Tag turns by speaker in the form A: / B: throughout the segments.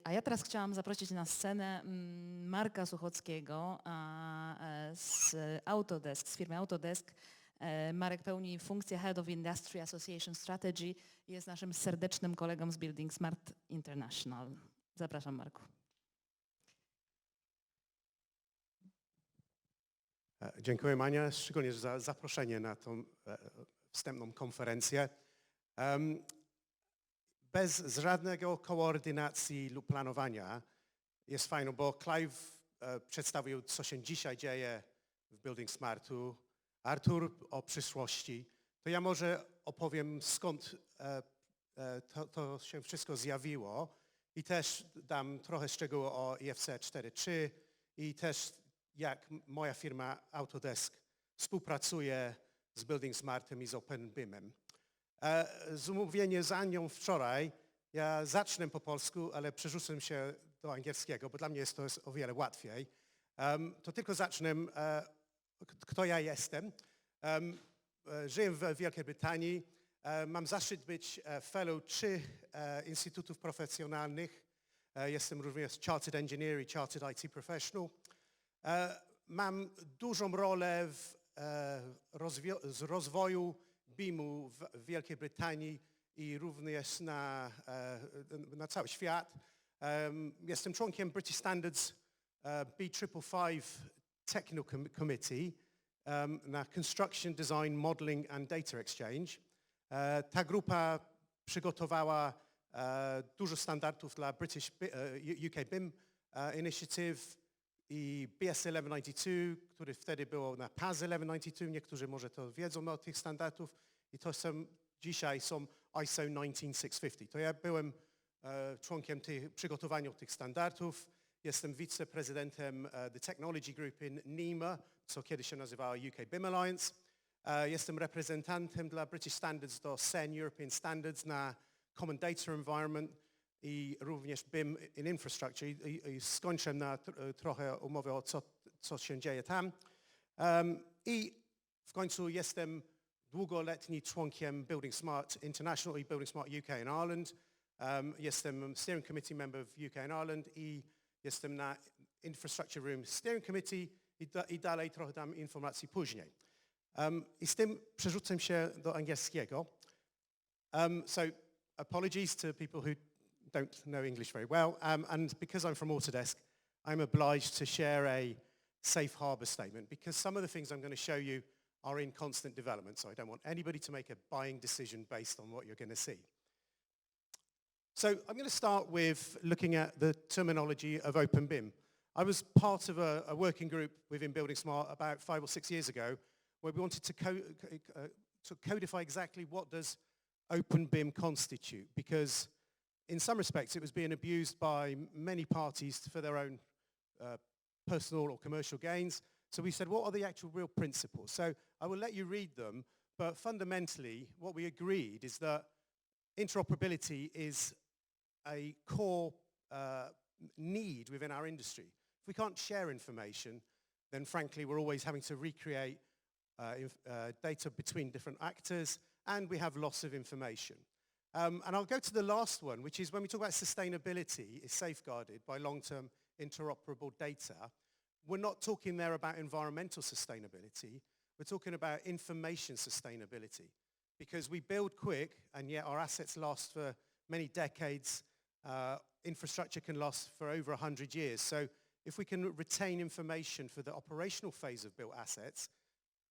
A: A ja teraz chciałam zaprosić na scenę Marka Suchockiego z Autodesk, z firmy Autodesk. Marek pełni funkcję Head of Industry Association Strategy i jest naszym serdecznym kolegą z Building Smart International. Zapraszam, Marku.
B: Dziękuję, Mania, szczególnie za zaproszenie na tą wstępną konferencję. Bez żadnego koordynacji lub planowania jest fajno, bo Clive przedstawił, co się dzisiaj dzieje w Building Smartu, Artur o przyszłości. To ja może opowiem, skąd to się wszystko zjawiło i też dam trochę szczegółów o IFC 4.3 i też jak moja firma Autodesk współpracuje z Building Smartem i z openBIM-em. Zamówienie z Anią wczoraj, ja zacznę po polsku, ale przerzucę się do angielskiego, bo dla mnie jest to o wiele łatwiej. To tylko zacznę, kto ja jestem. Żyję w Wielkiej Brytanii. Mam zaszczyt być fellow 3 instytutów profesjonalnych. Jestem również Chartered Engineer i Chartered IT Professional. Mam dużą rolę w rozwoju BIM-u w Wielkiej Brytanii i również na cały świat. Jestem członkiem British Standards B555 Technical Committee na Construction, Design, Modeling and Data Exchange. Ta grupa przygotowała dużo standardów dla British UK BIM Initiative i BS 1192, który wtedy było na PAS 1192. Niektórzy może to wiedzą o tych standardów. I to dzisiaj są ISO 19650. To ja byłem członkiem przygotowaniu tych standardów. Jestem wiceprezydentem The Technology Group in NEMA, co kiedyś się nazywało UK BIM Alliance. Jestem reprezentantem dla British Standards do CEN European Standards na Common Data Environment i również BIM in Infrastructure. I skończę na trochę umowę o co się dzieje tam. I w końcu jestem długoletni członkiem Building Smart International i Building Smart UK and Ireland. Jestem Steering Committee member w UK and Ireland i jestem na Infrastructure Room Steering Committee i dalej trochę dam informacji później. I z tym przerzucę się do angielskiego. So apologies to people who don't know English very well. And because I'm from Autodesk, I'm obliged to share a safe harbor statement because some of the things I'm going to show you are in constant development, so I don't want anybody to make a buying decision based on what you're going to see. So I'm going to start with looking at the terminology of openBIM. I was part of a working group within Building Smart about 5 or 6 years ago where we wanted to codify exactly what does openBIM constitute, because in some respects it was being abused by many parties for their own personal or commercial gains. So we said, what are the actual real principles? So I will let you read them, but fundamentally what we agreed is that interoperability is a core need within our industry. If we can't share information, then frankly we're always having to recreate data between different actors, and we have loss of information. And I'll go to the last one, which is when we talk about sustainability is safeguarded by long-term interoperable data. We're not talking there about environmental sustainability. We're talking about information sustainability, because we build quick and yet our assets last for many decades. Infrastructure can last for over 100 years. So if we can retain information for the operational phase of built assets,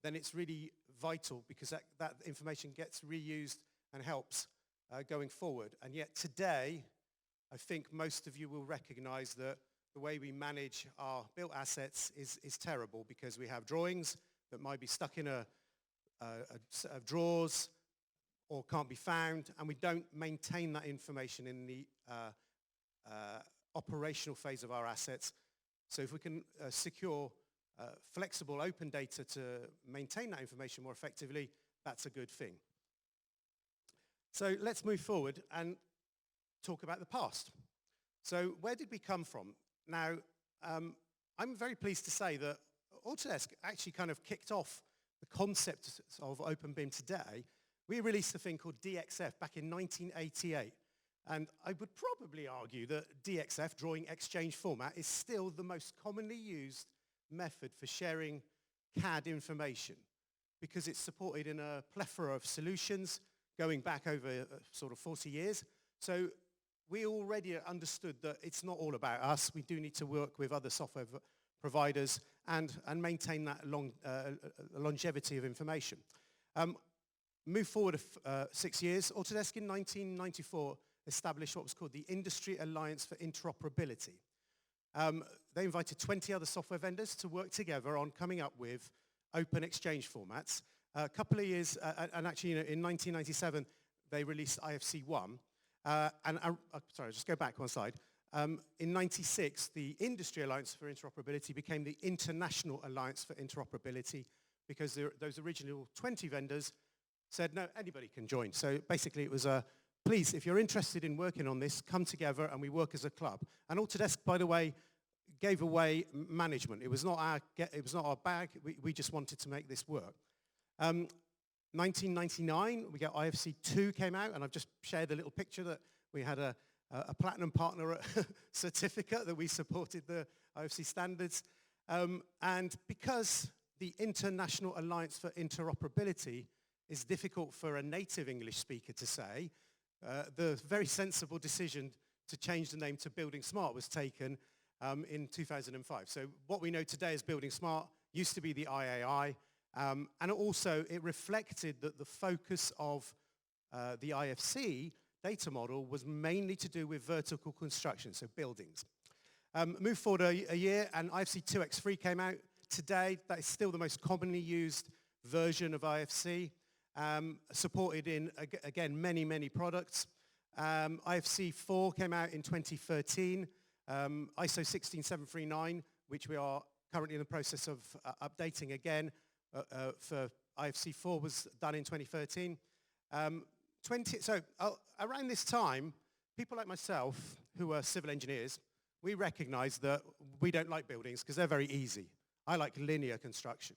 B: then it's really vital because that information gets reused and helps going forward. And yet today, I think most of you will recognize that the way we manage our built assets is terrible, because we have drawings that might be stuck in a set of drawers or can't be found, and we don't maintain that information in the operational phase of our assets. So if we can secure flexible open data to maintain that information more effectively, that's a good thing. So let's move forward and talk about the past. So where did we come from? Now, I'm very pleased to say that Autodesk actually kind of kicked off the concept of openBIM today. We released a thing called DXF back in 1988. And I would probably argue that DXF, Drawing Exchange Format, is still the most commonly used method for sharing CAD information because it's supported in a plethora of solutions going back over sort of 40 years. So we already understood that it's not all about us. We do need to work with other software providers and maintain that longevity of information. Move forward 6 years. Autodesk in 1994 established what was called the Industry Alliance for Interoperability. They invited 20 other software vendors to work together on coming up with open exchange formats. A couple of years, and actually in 1997, they released IFC1. Sorry, just go back one slide. In 96, the Industry Alliance for Interoperability became the International Alliance for Interoperability because those original 20 vendors said, no, anybody can join. So basically it was please, if you're interested in working on this, come together and we work as a club. And Autodesk, by the way, gave away management. It was not our bag. We just wanted to make this work. 1999, we got IFC2 came out, and I've just shared a little picture that we had a platinum partner certificate that we supported the IFC standards. And because the International Alliance for Interoperability is difficult for a native English speaker to say, the very sensible decision to change the name to Building Smart was taken in 2005. So what we know today as Building Smart used to be the IAI, and also it reflected that the focus of the IFC data model was mainly to do with vertical construction, so buildings. Move forward a year and IFC 2x3 came out. Today, that is still the most commonly used version of IFC, supported in, again, many, many products. IFC 4 came out in 2013. ISO 16739, which we are currently in the process of updating again for IFC 4 was done in 2013. Around this time, people like myself, who are civil engineers, we recognize that we don't like buildings because they're very easy. I like linear construction.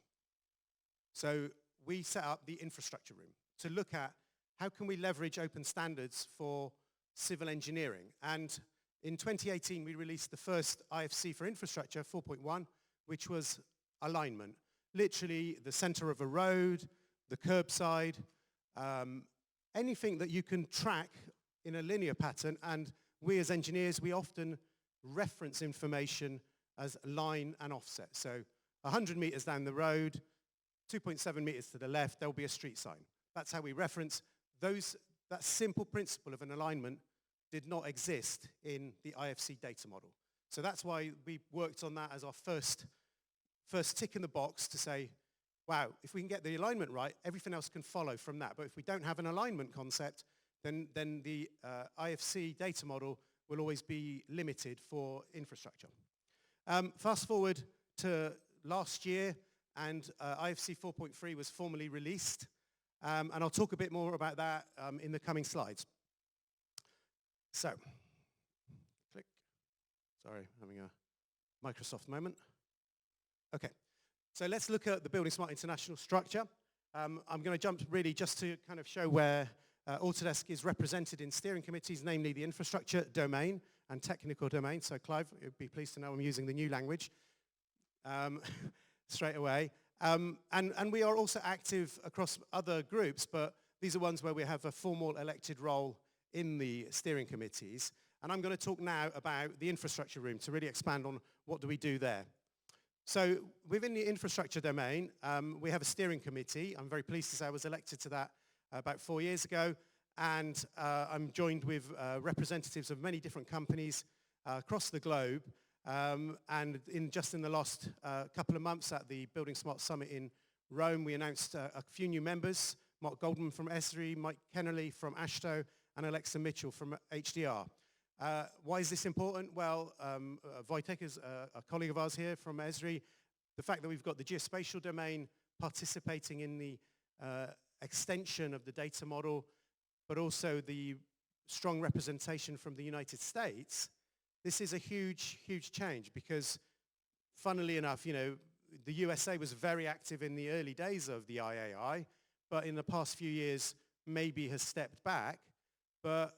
B: So we set up the infrastructure room to look at how can we leverage open standards for civil engineering. And in 2018, we released the first IFC for infrastructure, 4.1, which was alignment. Literally the center of a road, the curbside, anything that you can track in a linear pattern. And we as engineers, we often reference information as line and offset. So 100 meters down the road, 2.7 meters to the left, there'll be a street sign. That's how we reference those. That simple principle of an alignment did not exist in the IFC data model. So that's why we worked on that as our first tick in the box to say, wow, if we can get the alignment right, everything else can follow from that. But if we don't have an alignment concept, then the IFC data model will always be limited for infrastructure. Fast forward to last year, and IFC 4.3 was formally released. And I'll talk a bit more about that in the coming slides. So, click. Sorry, having a Microsoft moment. Okay, so let's look at the Building Smart International structure. I'm going to jump really just to kind of show where Autodesk is represented in steering committees, namely the infrastructure domain and technical domain. So Clive, you'd be pleased to know I'm using the new language straight away. And we are also active across other groups, but these are ones where we have a formal elected role in the steering committees. And I'm going to talk now about the infrastructure room to really expand on what do we do there. So within the infrastructure domain, we have a steering committee. I'm very pleased to say I was elected to that about 4 years ago. And I'm joined with representatives of many different companies across the globe. And just in the last couple of months at the Building Smart Summit in Rome, we announced a few new members, Mark Goldman from Esri, Mike Kennerly from Ashto, and Alexa Mitchell from HDR. Why is this important? Well, Wojtek is a colleague of ours here from Esri. The fact that we've got the geospatial domain participating in the extension of the data model, but also the strong representation from the United States, this is a huge, huge change because, funnily enough, you know, the USA was very active in the early days of the IAI, but in the past few years maybe has stepped back. But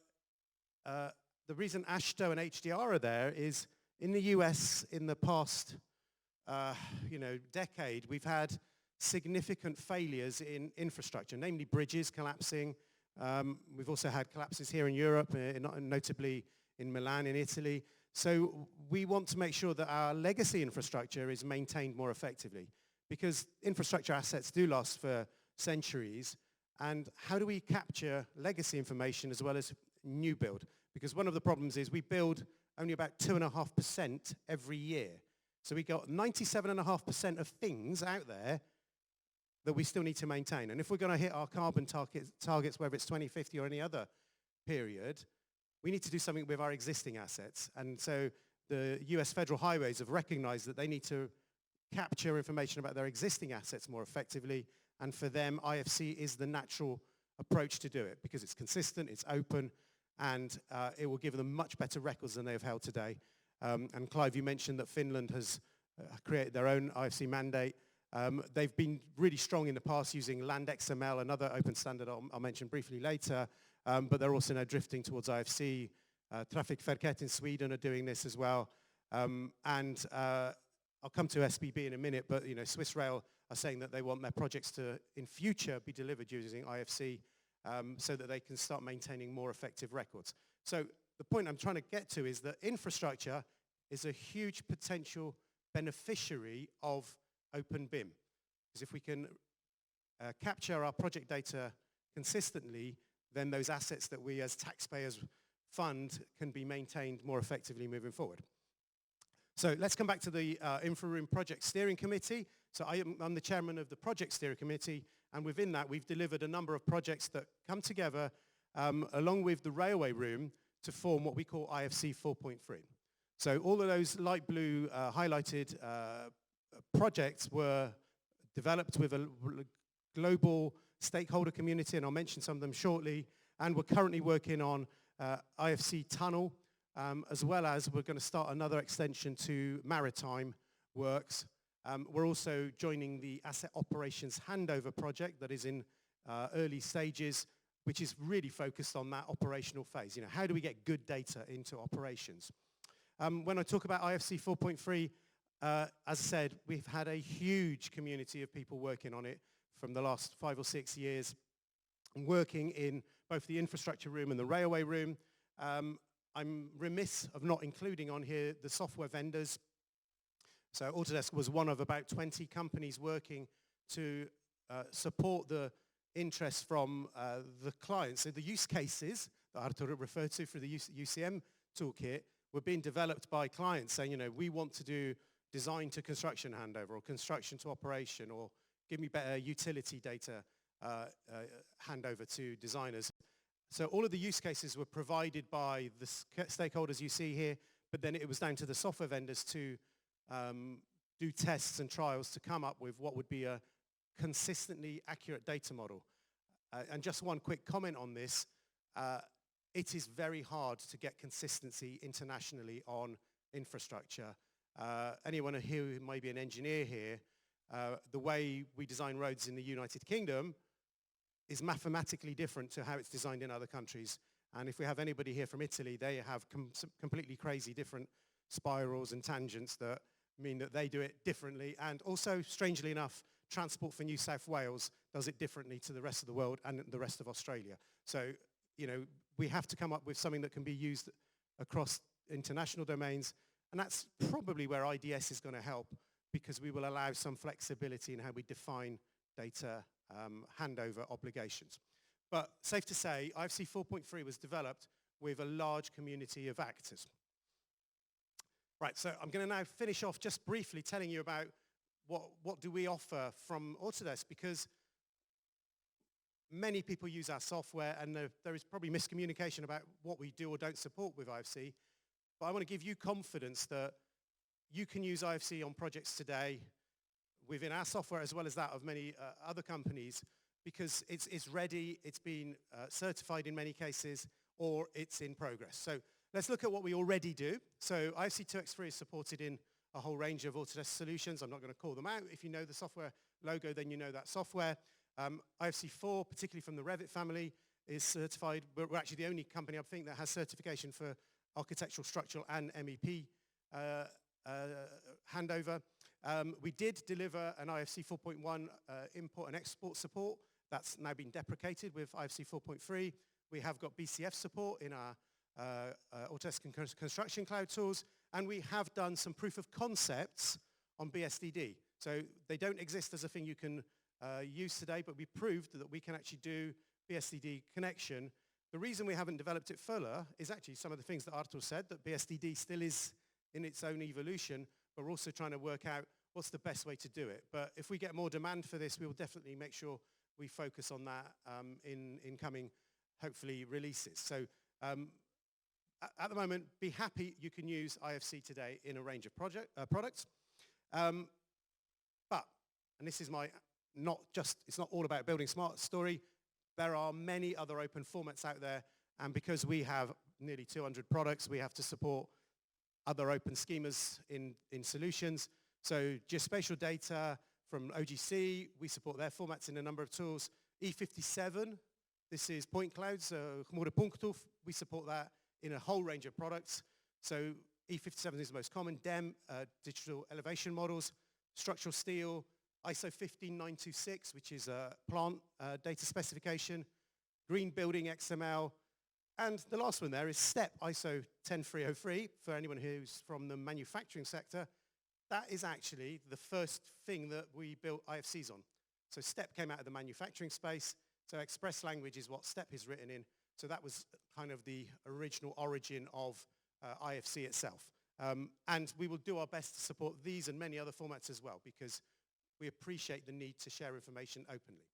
B: the reason AASHTO and HDR are there is in the US in the past decade, we've had significant failures in infrastructure, namely bridges collapsing. We've also had collapses here in Europe, notably in Milan in Italy. So we want to make sure that our legacy infrastructure is maintained more effectively, because infrastructure assets do last for centuries. And how do we capture legacy information as well as new build? Because one of the problems is we build only about 2.5% every year. So we got 97.5% of things out there that we still need to maintain. And if we're going to hit our carbon targets, whether it's 2050 or any other period, we need to do something with our existing assets. And so the US federal highways have recognized that they need to capture information about their existing assets more effectively. And for them, IFC is the natural approach to do it, because it's consistent, it's open, and it will give them much better records than they have held today. And Clive, you mentioned that Finland has created their own IFC mandate. They've been really strong in the past using Land XML, another open standard I'll mention briefly later, but they're also now drifting towards IFC. Trafikverket in Sweden are doing this as well. And I'll come to SBB in a minute, but Swiss Rail are saying that they want their projects to, in future, be delivered using IFC so that they can start maintaining more effective records. So the point I'm trying to get to is that infrastructure is a huge potential beneficiary of openBIM. Because if we can capture our project data consistently, then those assets that we as taxpayers fund can be maintained more effectively moving forward. So let's come back to the InfraRoom Project Steering Committee. So I'm the chairman of the Project Steering Committee, and within that we've delivered a number of projects that come together along with the Railway Room to form what we call IFC 4.3. So all of those light blue highlighted projects were developed with a global stakeholder community, and I'll mention some of them shortly, and we're currently working on IFC Tunnel, as well as we're going to start another extension to maritime works. We're also joining the Asset Operations Handover project that is in early stages, which is really focused on that operational phase. How do we get good data into operations? When I talk about IFC 4.3, as I said, we've had a huge community of people working on it from the last 5 or 6 years, working in both the infrastructure room and the railway room. I'm remiss of not including on here the software vendors. So Autodesk was one of about 20 companies working to support the interest from the clients. So the use cases that Arturo referred to for the UCM toolkit were being developed by clients saying, we want to do design to construction handover, or construction to operation, or give me better utility data handover to designers. So all of the use cases were provided by the stakeholders you see here, but then it was down to the software vendors to do tests and trials to come up with what would be a consistently accurate data model. And just one quick comment on this, it is very hard to get consistency internationally on infrastructure. Anyone here who may be an engineer here, the way we design roads in the United Kingdom is mathematically different to how it's designed in other countries. And if we have anybody here from Italy, they have completely crazy different spirals and tangents that mean that they do it differently. And also, strangely enough, Transport for New South Wales does it differently to the rest of the world and the rest of Australia. So, we have to come up with something that can be used across international domains. And that's probably where IDS is going to help, because we will allow some flexibility in how we define data handover obligations. But safe to say, IFC 4.3 was developed with a large community of actors. Right, so I'm going to now finish off just briefly telling you about what do we offer from Autodesk, because many people use our software, and there is probably miscommunication about what we do or don't support with IFC. But I want to give you confidence that you can use IFC on projects today within our software as well as that of many other companies, because it's ready, it's been certified in many cases, or it's in progress. So let's look at what we already do. So IFC 2x3 is supported in a whole range of Autodesk solutions. I'm not going to call them out. If you know the software logo, then you know that software. IFC 4, particularly from the Revit family, is certified. We're actually the only company, I think, that has certification for architectural, structural, and MEP handover. We did deliver an IFC 4.1 import and export support. That's now been deprecated with IFC 4.3. We have got BCF support in our Autodesk Construction Cloud tools, and we have done some proof of concepts on BSDD. So they don't exist as a thing you can use today, but we proved that we can actually do BSDD connection. The reason we haven't developed it fuller is actually some of the things that Artur said, that BSDD still is in its own evolution, but we're also trying to work out what's the best way to do it. But if we get more demand for this, we will definitely make sure we focus on that in coming, hopefully, releases. So at the moment, be happy you can use IFC today in a range of products. But, and this is my it's not all about building smart story, there are many other open formats out there, and because we have nearly 200 products, we have to support other open schemas in solutions. So geospatial data from OGC, we support their formats in a number of tools. E57, this is point clouds, chmury punktów, we support that in a whole range of products. So E57 is the most common. DEM, digital elevation models, structural steel, ISO 15926, which is a plant data specification, green building XML, and the last one there is STEP, ISO 10303, for anyone who's from the manufacturing sector. That is actually the first thing that we built IFCs on. So STEP came out of the manufacturing space, so express language is what STEP is written in. So that was kind of the original origin of IFC itself. And we will do our best to support these and many other formats as well, because we appreciate the need to share information openly.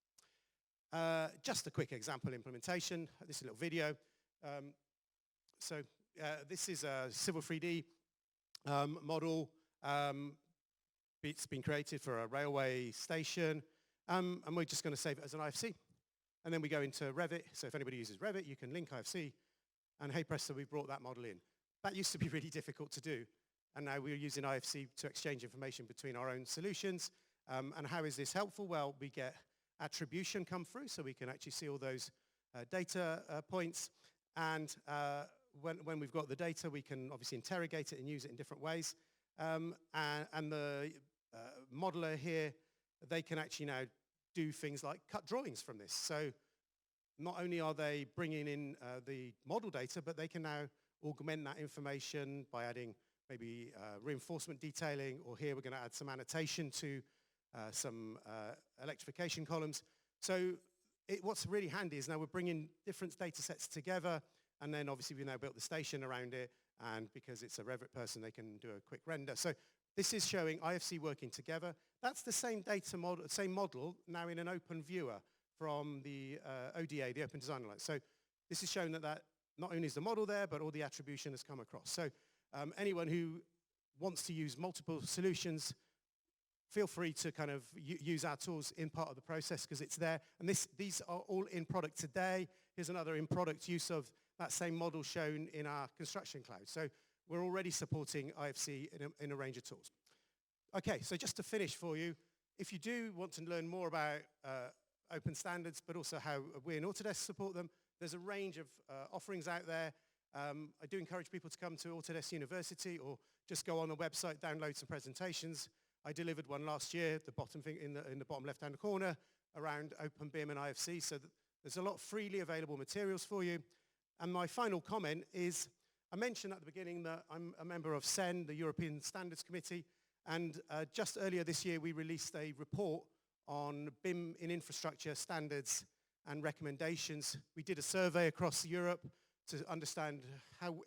B: Just a quick example implementation. This is a little video. This is a Civil 3D model. It's been created for a railway station, and we're just going to save it as an IFC. And then we go into Revit. So if anybody uses Revit, you can link IFC. And hey presto, we've brought that model in. That used to be really difficult to do. And now we're using IFC to exchange information between our own solutions. And how is this helpful? Well, we get attribution come through, so we can actually see all those data points. And when we've got the data, we can obviously interrogate it and use it in different ways. And the modeler here, they can actually now do things like cut drawings from this. So not only are they bringing in the model data, but they can now augment that information by adding maybe reinforcement detailing, or here we're going to add some annotation to some electrification columns. So what's really handy is now we're bringing different data sets together, and then obviously we've now built the station around it, and because it's a Revit person, they can do a quick render. So this is showing IFC working together. That's the same data model, same model, now in an open viewer from the ODA, the Open Design Alliance. So this is showing that not only is the model there, but all the attribution has come across. So anyone who wants to use multiple solutions, feel free to kind of use our tools in part of the process, because it's there. And these are all in product today. Here's another in product use of that same model shown in our construction cloud. So we're already supporting IFC in a range of tools. Okay, so just to finish for you, if you do want to learn more about open standards, but also how we in Autodesk support them, there's a range of offerings out there. I do encourage people to come to Autodesk University, or just go on the website, download some presentations. I delivered one last year, the bottom thing in the bottom left-hand corner, around openBIM and IFC, so that there's a lot of freely available materials for you. And my final comment is, I mentioned at the beginning that I'm a member of CEN, the European Standards Committee, and just earlier this year we released a report on BIM in infrastructure standards and recommendations. We did a survey across Europe to understand how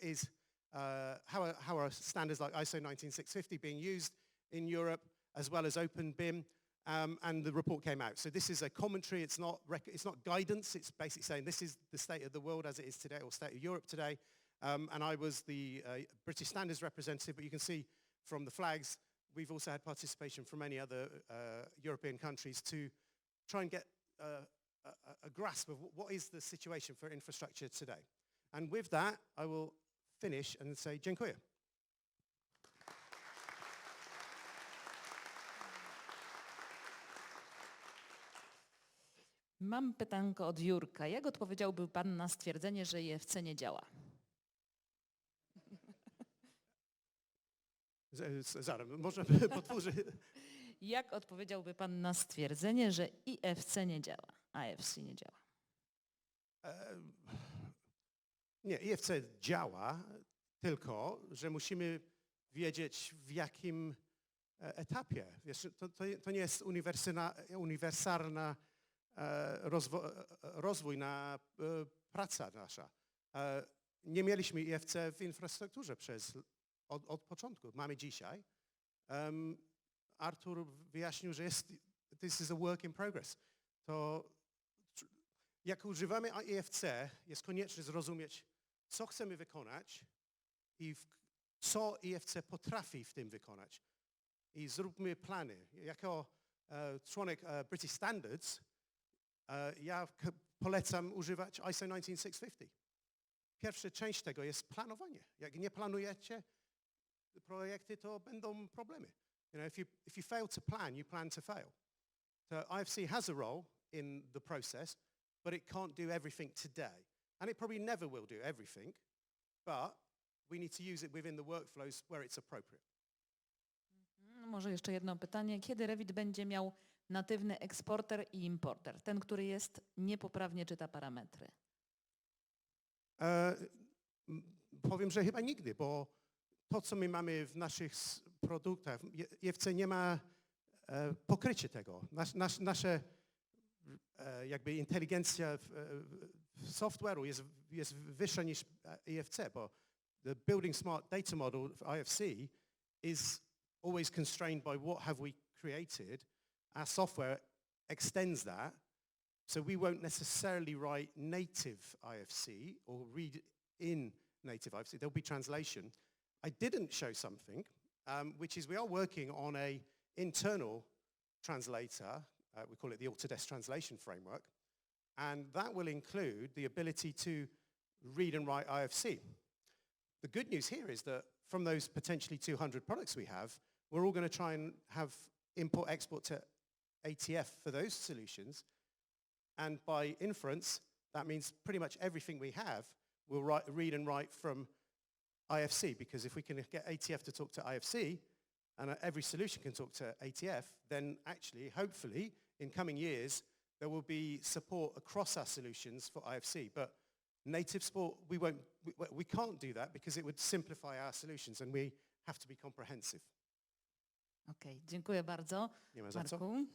B: are standards like ISO 19650 being used in Europe, as well as openBIM, and the report came out. So this is a commentary, it's not guidance, it's basically saying this is the state of the world as it is today, or state of Europe today. And I was the British Standards representative, but you can see from the flags, we've also had participation from many other European countries to try and get a grasp of what is the situation for infrastructure today. And with that, I will finish and say dziękuję.
A: Mam pytanko od Jurka. Jak odpowiedziałby Pan na stwierdzenie, że IFC nie działa?
B: Zaraz, może powtórzę.
A: Jak odpowiedziałby Pan na stwierdzenie, że IFC nie działa, AFC nie działa?
B: Nie, IFC działa, tylko że musimy wiedzieć, w jakim etapie. Wiesz, to nie jest uniwersalna rozwój na praca nasza. Nie mieliśmy IFC w infrastrukturze od początku. Mamy dzisiaj. Artur wyjaśnił, że this is a work in progress. To jak używamy IFC, jest konieczne zrozumieć, co chcemy wykonać i co IFC potrafi w tym wykonać. I zróbmy plany. Jako członek British Standards ja polecam używać ISO 19650. Pierwsza część tego jest planowanie. Jak nie planujecie projekty, to będą problemy. You know, if you fail to plan, you plan to fail. So IFC has a role in the process, but it can't do everything today. And it probably never will do everything, but we need to use it within the workflows where it's appropriate.
A: Może jeszcze jedno pytanie. Kiedy Revit będzie miał natywny eksporter i importer? Ten, który niepoprawnie czyta parametry.
B: Powiem, że chyba nigdy, bo to, co my mamy w naszych produktach, IFC nie ma pokrycia tego. Nasza jakby inteligencja w software'u jest wyższa niż IFC, bo the Building Smart Data Model of IFC is always constrained by what have we created. Our software extends that, so we won't necessarily write native IFC or read in native IFC. There'll be translation. I didn't show something, which is we are working on a internal translator. We call it the Autodesk Translation Framework. And that will include the ability to read and write IFC. The good news here is that from those potentially 200 products we have, we're all going to try and have import-export to ATF for those solutions. And by inference, that means pretty much everything we have will read and write from IFC, because if we can get ATF to talk to IFC, and every solution can talk to ATF, then actually, hopefully, in coming years, there will be support across our solutions for IFC. But native support, we can't do that because it would simplify our solutions, and we have to be comprehensive.
A: Okej, dziękuję bardzo,
B: Nie ma za co.
A: Marku.